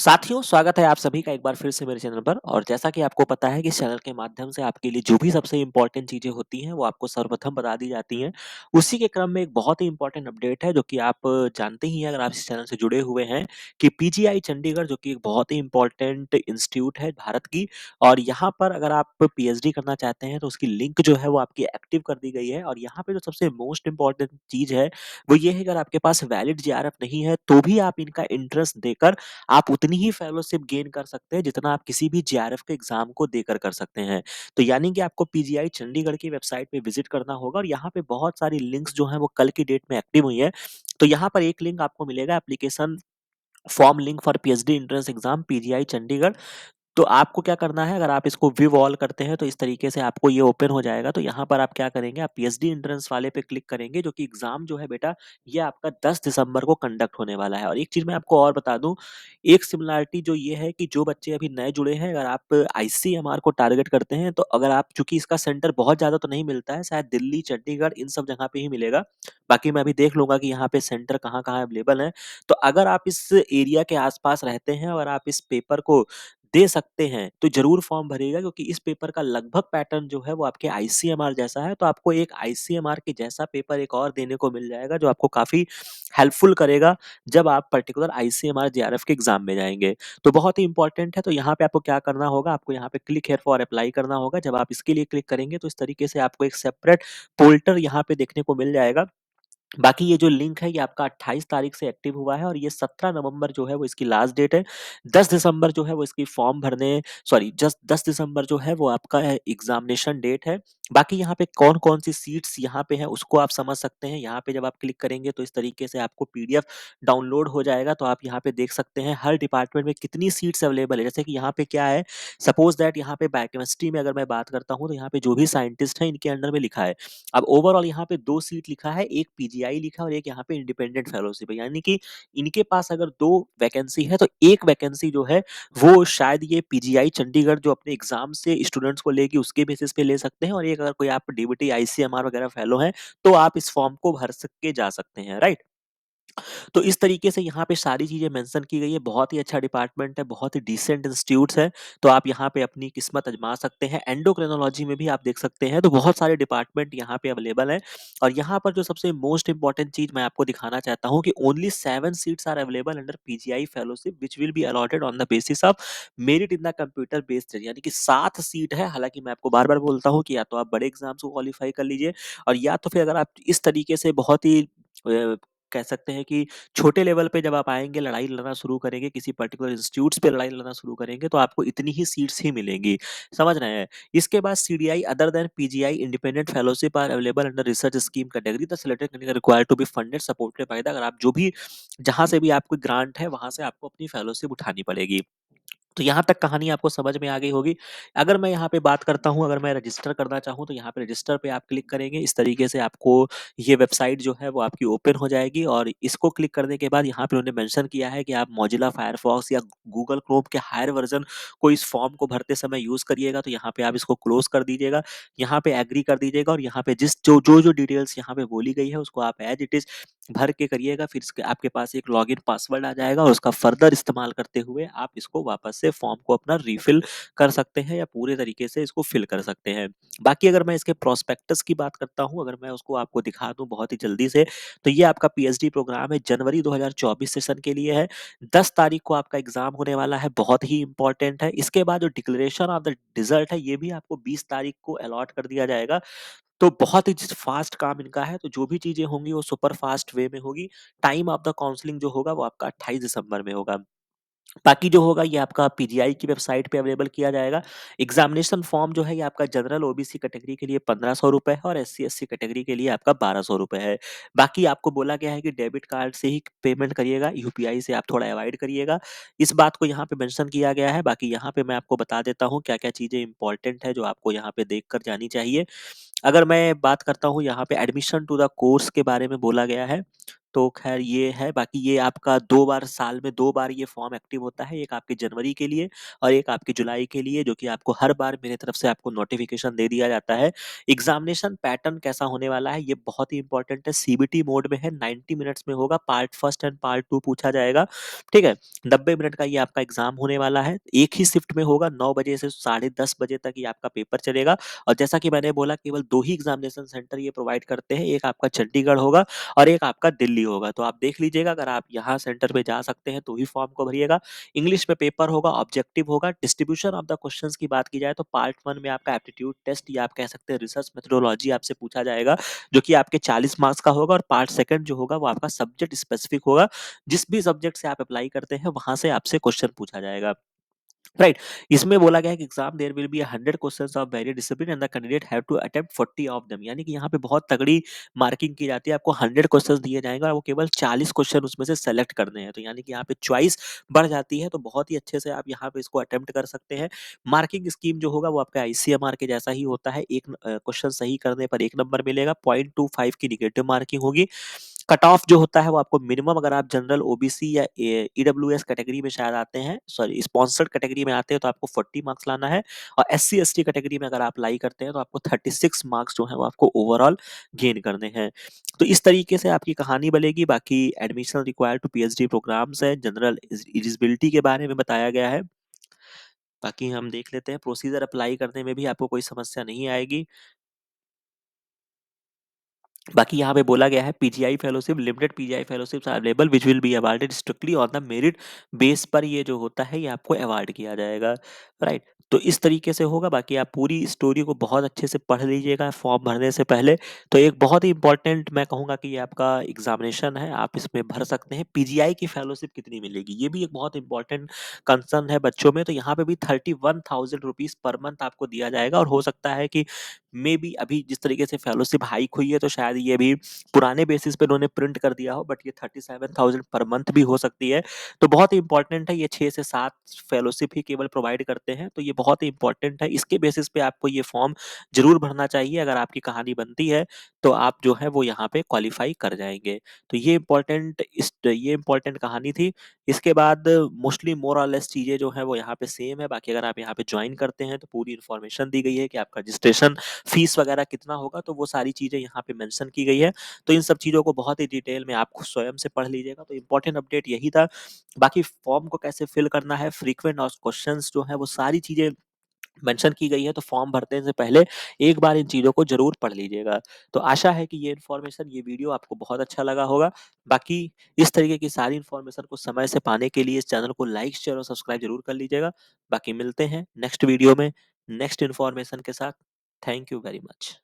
साथियों, स्वागत है आप सभी का एक बार फिर से मेरे चैनल पर। और जैसा कि आपको पता है कि इस चैनल के माध्यम से आपके लिए जो भी सबसे इम्पोर्टेंट चीज़ें होती हैं, वो आपको सर्वप्रथम बता दी जाती हैं। उसी के क्रम में एक बहुत ही इम्पोर्टेंट अपडेट है, जो कि आप जानते ही हैं अगर आप इस चैनल से जुड़े हुए हैं, कि पीजीआई चंडीगढ़ जो कि एक बहुत ही इम्पोर्टेंट इंस्टीट्यूट है भारत की। और यहाँ पर अगर आप पीएचडी करना चाहते हैं, तो उसकी लिंक जो है वो आपकी एक्टिव कर दी गई है। और यहाँ पे जो सबसे मोस्ट इम्पोर्टेंट चीज़ है, वो ये है कि अगर आपके पास वैलिड जेआरएफ नहीं है, तो भी आप इनका इंटरेस्ट देकर आप उतनी ही फेलोशिप गेन कर सकते हैं जितना आप किसी भी जेआरएफ के एग्जाम को देकर कर सकते हैं। तो यानी कि आपको पीजीआई चंडीगढ़ की वेबसाइट पे विजिट करना होगा, और यहाँ पे बहुत सारी लिंक्स जो हैं वो कल की डेट में एक्टिव हुई हैं। तो यहाँ पर एक लिंक आपको मिलेगा, application form link for PhD entrance exam PGI Chandigarh. तो आपको क्या करना है, अगर आप इसको व्यू ऑल करते हैं तो इस तरीके से आपको ये ओपन हो जाएगा। तो यहाँ पर आप क्या करेंगे, आप पीएचडी एंट्रेंस वाले पे क्लिक करेंगे, जो कि एग्जाम जो है बेटा, ये आपका 10 दिसंबर को कंडक्ट होने वाला है। और एक चीज मैं आपको और बता दूं, एक सिमिलरिटी जो ये है कि जो बच्चे अभी नए जुड़े हैं, अगर आप आईसीएमआर को टारगेट करते हैं, तो अगर आप, चूंकि इसका सेंटर बहुत ज्यादा तो नहीं मिलता है, शायद दिल्ली, चंडीगढ़, इन सब जगह पे ही मिलेगा। बाकी मैं अभी देख लूंगा कि यहाँ पे सेंटर कहाँ कहाँ अवेलेबल है। तो अगर आप इस एरिया के आसपास रहते हैं और आप इस पेपर को दे सकते हैं, तो ज़रूर फॉर्म भरिएगा, क्योंकि इस पेपर का लगभग पैटर्न जो है वो आपके आईसीएमआर जैसा है। तो आपको एक आईसीएमआर के जैसा पेपर एक और देने को मिल जाएगा, जो आपको काफ़ी हेल्पफुल करेगा जब आप पर्टिकुलर आईसीएमआर जेआरएफ के एग्ज़ाम में जाएँगे। तो बहुत ही इंपॉर्टेंट है। तो यहाँ पे आपको क्या करना होगा, आपको यहाँ पे क्लिक हियर फॉर अप्लाई करना होगा। जब आप इसके लिए क्लिक करेंगे, तो इस तरीके से आपको एक सेपरेट पोर्टल यहाँ पे देखने को मिल जाएगा। बाकी ये जो लिंक है, ये आपका 28 तारीख से एक्टिव हुआ है, और ये 17 नवंबर जो है वो इसकी लास्ट डेट है। 10 दिसंबर जो है वो इसकी फॉर्म भरने, सॉरी, जस्ट 10 दिसंबर जो है वो आपका एग्जामिनेशन डेट है। बाकी यहाँ पे कौन-कौन सी सीट्स यहाँ पे हैं, उसको आप समझ सकते हैं। यहाँ पे जब आप क्लिक करेंगे, तो इस तरीके से आपको पीडीएफ डाउनलोड हो जाएगा। तो आप यहाँ पे देख सकते हैं हर डिपार्टमेंट में कितनी सीट्स अवेलेबल है। जैसे कि यहाँ पे क्या है, सपोज दैट यहाँ पे बायोकेमिस्ट्री में अगर मैं बात करता हूँ, तो यहाँ पे जो भी साइंटिस्ट हैं, इनके अंडर में लिखा है। अब ओवरऑल यहाँ पे 2 सीट लिखा है, एक पीजीआई लिखा है और एक यहाँ पे इंडिपेंडेंट फेलोशिप है। यानी कि इनके पास अगर 2 वैकेंसी है, तो एक वैकेंसी जो है वो शायद ये पीजीआई चंडीगढ़ जो अपने एग्जाम से स्टूडेंट्स को लेगी, उसके बेसिस पे ले सकते हैं। और एक अगर कोई आप डीबीटी आईसीएमआर वगैरह फेलो हैं, तो आप इस फॉर्म को भर सक के जा सकते हैं, राइट? तो इस तरीके से यहाँ पे सारी चीज़ें मेंशन की गई है। बहुत ही अच्छा डिपार्टमेंट है, बहुत ही डिसेंट इंस्टीट्यूट्स है। तो आप यहाँ पे अपनी किस्मत आज़मा सकते हैं। एंडोक्रिनोलॉजी में भी आप देख सकते हैं। तो बहुत सारे डिपार्टमेंट यहाँ पे अवेलेबल हैं। और यहाँ पर जो सबसे मोस्ट इम्पोर्टेंट चीज़ मैं आपको दिखाना चाहता हूँ, कि only 7 seats are available under PGI fellowship which will be allotted on the basis of merit in the computer based. यानी कि 7 सीट है। हालाँकि मैं आपको बार-बार बोलता हूँ कि या तो आप बड़े एग्ज़ाम्स को क्वालीफाई कर लीजिए, और या तो फिर अगर आप इस तरीके से बहुत ही कह सकते हैं कि छोटे लेवल पे जब आप आएँगे, लड़ाई लड़ना शुरू करेंगे, किसी पर्टिकुलर इंस्टीट्यूट्स पे लड़ाई लड़ना शुरू करेंगे, तो आपको इतनी ही सीट्स ही मिलेंगी, समझ रहे हैं? इसके बाद CDI other than PGI independent fellowship are available under research scheme category. The selected candidate required to be funded supported by the, अगर आप जो भी, जहाँ से भी आपको ग्रांट है, वहाँ से आपको अपनी फेलोशिप उठानी पड़ेगी। तो यहाँ तक कहानी आपको समझ में आ गई होगी। अगर मैं यहाँ पे बात करता हूँ, अगर मैं रजिस्टर करना चाहूँ, तो यहाँ पे रजिस्टर पे आप क्लिक करेंगे। इस तरीके से आपको ये वेबसाइट जो है वो आपकी ओपन हो जाएगी, और इसको क्लिक करने के बाद यहाँ पे उन्होंने मेंशन किया है कि आप मोजिला फायरफॉक्स या गूगल क्रोम के हायर वर्जन को इस फॉर्म को भरते समय यूज़ करिएगा। तो यहाँ पे आप इसको क्लोज कर दीजिएगा, यहाँ पे एग्री कर दीजिएगा, और यहाँ पे जिस जो डिटेल्स यहाँ पे बोली गई है, उसको आप एज इट इज़ भर के करिएगा। फिर इसके आपके पास एक लॉगिन पासवर्ड आ जाएगा, और उसका फर्दर इस्तेमाल करते हुए आप इसको वापस से फॉर्म को अपना रिफिल कर सकते हैं, या पूरे तरीके से इसको फिल कर सकते हैं। बाकी अगर मैं इसके प्रोस्पेक्टस की बात करता हूँ, अगर मैं उसको आपको दिखा दूं बहुत ही जल्दी से, तो ये आपका पीएचडी प्रोग्राम है, जनवरी 2024 सेशन के लिए है। 10 तारीख को आपका एग्जाम होने वाला है, बहुत ही इंपॉर्टेंट है। इसके बाद जो डिक्लेरेशन ऑफ द रिजल्ट है, ये भी आपको 20 तारीख को अलॉट कर दिया जाएगा। तो बहुत ही फास्ट काम इनका है। तो जो भी चीज़ें होंगी वो सुपर फास्ट वे में होगी। टाइम ऑफ द काउंसलिंग जो होगा वो आपका 28 दिसंबर में होगा। बाकी जो होगा ये आपका पीजीआई की वेबसाइट पे अवेलेबल किया जाएगा। एग्जामिनेशन फॉर्म जो है ये आपका जनरल ओबीसी कैटेगरी के लिए ₹1500 है, और एससी एसटी कैटेगरी के लिए आपका ₹1200 है। बाकी आपको बोला गया है कि डेबिट कार्ड से ही पेमेंट करिएगा, यूपीआई से आप थोड़ा अवॉइड करिएगा। इस बात को यहाँ पे मेंशन किया गया है। बाकी यहाँ पे मैं आपको बता देता हूँ क्या-क्या चीज़ें इंपॉर्टेंट है जो आपको यहाँ पे देख कर जानी चाहिए। अगर मैं बात करता हूँ यहाँ पे एडमिशन टू द कोर्स के बारे में बोला गया है। तो ख़ैर ये है, बाकी ये आपका 2 बार साल में 2 बार ये फ़ॉर्म एक्टिव होता है, एक आपके जनवरी के लिए और एक आपके जुलाई के लिए, जो कि आपको हर बार मेरे तरफ से आपको नोटिफ़िकेशन दे दिया जाता है। एग्ज़ामिनेशन पैटर्न कैसा होने वाला है, ये बहुत ही इम्पोर्टेंट है, सीबीटी मोड में है, 90 मिनट्स में होगा, पार्ट फर्स्ट एंड पार्ट 2 पूछा जाएगा, ठीक है? 90 मिनट का ये आपका एग्ज़ाम होने वाला है, एक ही शिफ्ट में होगा, 9 बजे से साढ़े 10 बजे तक ये आपका पेपर चलेगा और जैसा कि मैंने बोला केवल 2 ही एग्ज़ामिनेशन सेंटर ये प्रोवाइड करते हैं, एक आपका चंडीगढ़ होगा और एक आपका दिल्ली होगा। तो आप देख लीजिएगा, अगर आप यहाँ सेंटर पे जा सकते हैं तो ही फॉर्म को भरिएगा। इंग्लिश में पेपर होगा, ऑब्जेक्टिव होगा। डिस्ट्रीब्यूशन ऑफ द क्वेश्चंस की बात की जाए तो पार्ट 1 में आपका एप्टीट्यूड टेस्ट या आप कह सकते हैं रिसर्च मेथोडोलॉजी आपसे पूछा जाएगा, जो कि आपके 40 मार्क्स का होगा और पार्ट 2 जो होगा वो आपका सब्जेक्ट स्पेसिफिक होगा। जिस भी सब्जेक्ट से आप अप्लाई करते हैं वहाँ से आपसे क्वेश्चन पूछा जाएगा। राइट, इसमें बोला गया है कि exam there will be 100 questions of very discipline and the candidate have to attempt 40 of them, यानी कि यहाँ पे बहुत तगड़ी मार्किंग की जाती है। आपको 100 क्वेश्चंस दिए जाएंगे और वो केवल 40 क्वेश्चन उसमें से सेलेक्ट करने हैं, तो यानी कि यहाँ पे चॉइस बढ़ जाती है, तो बहुत ही अच्छे से आप यहाँ पे इसको अटेम्प्ट कर सकते हैं। मार्किंग स्कीम जो होगा वो आपका आईसीएमआर के जैसा ही होता है, एक क्वेश्चन सही करने पर 1 नंबर मिलेगा, 0.25 की निगेटिव मार्किंग होगी। कट ऑफ जो होता है वो आपको मिनिमम, अगर आप जनरल ओबीसी या ईडब्ल्यूएस कैटेगरी में शायद आते हैं, सॉरी स्पॉन्सर्ड कैटेगरी में आते हैं, तो आपको 40 मार्क्स लाना है और एससी एसटी कैटेगरी में अगर आप अप्लाई करते हैं तो आपको 36 मार्क्स जो है वो आपको ओवरऑल गेन करने हैं। तो इस तरीके से आपकी कहानी बनेगी। बाकी admission required to PhD programmes है, जनरल एलिजिबिलिटी के बारे में बताया गया है। बाकी हम देख लेते हैं प्रोसीजर, अप्लाई करने में भी आपको कोई समस्या नहीं आएगी। बाकी यहाँ पे बोला गया है PGI fellowship, limited PGI fellowships are available which will be awarded strictly on the merit base पर, ये जो होता है ये आपको अवार्ड किया जाएगा। राइट, तो इस तरीके से होगा। बाकी आप पूरी स्टोरी को बहुत अच्छे से पढ़ लीजिएगा फॉर्म भरने से पहले। तो एक बहुत ही इंपॉर्टेंट मैं कहूँगा कि ये आपका एग्जामिनेशन है, आप इसमें भर सकते हैं। पीजीआई की फेलोशिप कितनी मिलेगी, ये भी एक बहुत इंपॉर्टेंट कंसर्न है बच्चों में। तो यहाँ पे भी 31,000 रुपीज पर मंथ आपको दिया जाएगा और हो सकता है कि मे बी अभी जिस तरीके से फेलोशिप हाइक हुई है तो शायद ये भी पुराने बेसिस पे उन्होंने प्रिंट कर दिया हो, बट ये 37,000 पर मंथ भी हो सकती है। तो बहुत ही इंपॉर्टेंट है, ये 6 से 7 फेलोशिप ही केवल प्रोवाइड करते हैं, तो ये बहुत ही इंपॉर्टेंट है। इसके बेसिस पे आपको ये फॉर्म जरूर भरना चाहिए। अगर आपकी कहानी बनती है तो आप जो है वो यहाँ पे क्वालिफाई कर जाएंगे। तो ये इंपॉर्टेंट कहानी थी। इसके बाद मोस्टली मोर और लेस चीजें जो है वो यहाँ पे सेम है। बाकी अगर आप यहाँ पे ज्वाइन करते हैं तो पूरी इन्फॉर्मेशन दी गई है कि आपका रजिस्ट्रेशन फीस वगैरह कितना होगा, तो वो सारी चीजें यहाँ पे मेंशन की गई है। तो इन सब चीजों को बहुत ही डिटेल में आप खुद स्वयं से पढ़ लीजिएगा। तो इंपॉर्टेंट अपडेट यही था। बाकी फॉर्म को कैसे फिल करना है, फ्रीक्वेंट और क्वेश्चंस जो है वो सारी चीजें मेंशन की गई है, तो फॉर्म भरने से पहले एक बार इन चीजों को जरूर पढ़ लीजिएगा। तो आशा है कि ये इन्फॉर्मेशन, ये वीडियो आपको बहुत अच्छा लगा होगा। बाकी इस तरीके की सारी इन्फॉर्मेशन को समय से पाने के लिए इस चैनल को लाइक शेयर और सब्सक्राइब जरूर कर लीजिएगा। बाकी मिलते हैं नेक्स्ट वीडियो में नेक्स्ट इन्फॉर्मेशन के साथ। Thank you very much.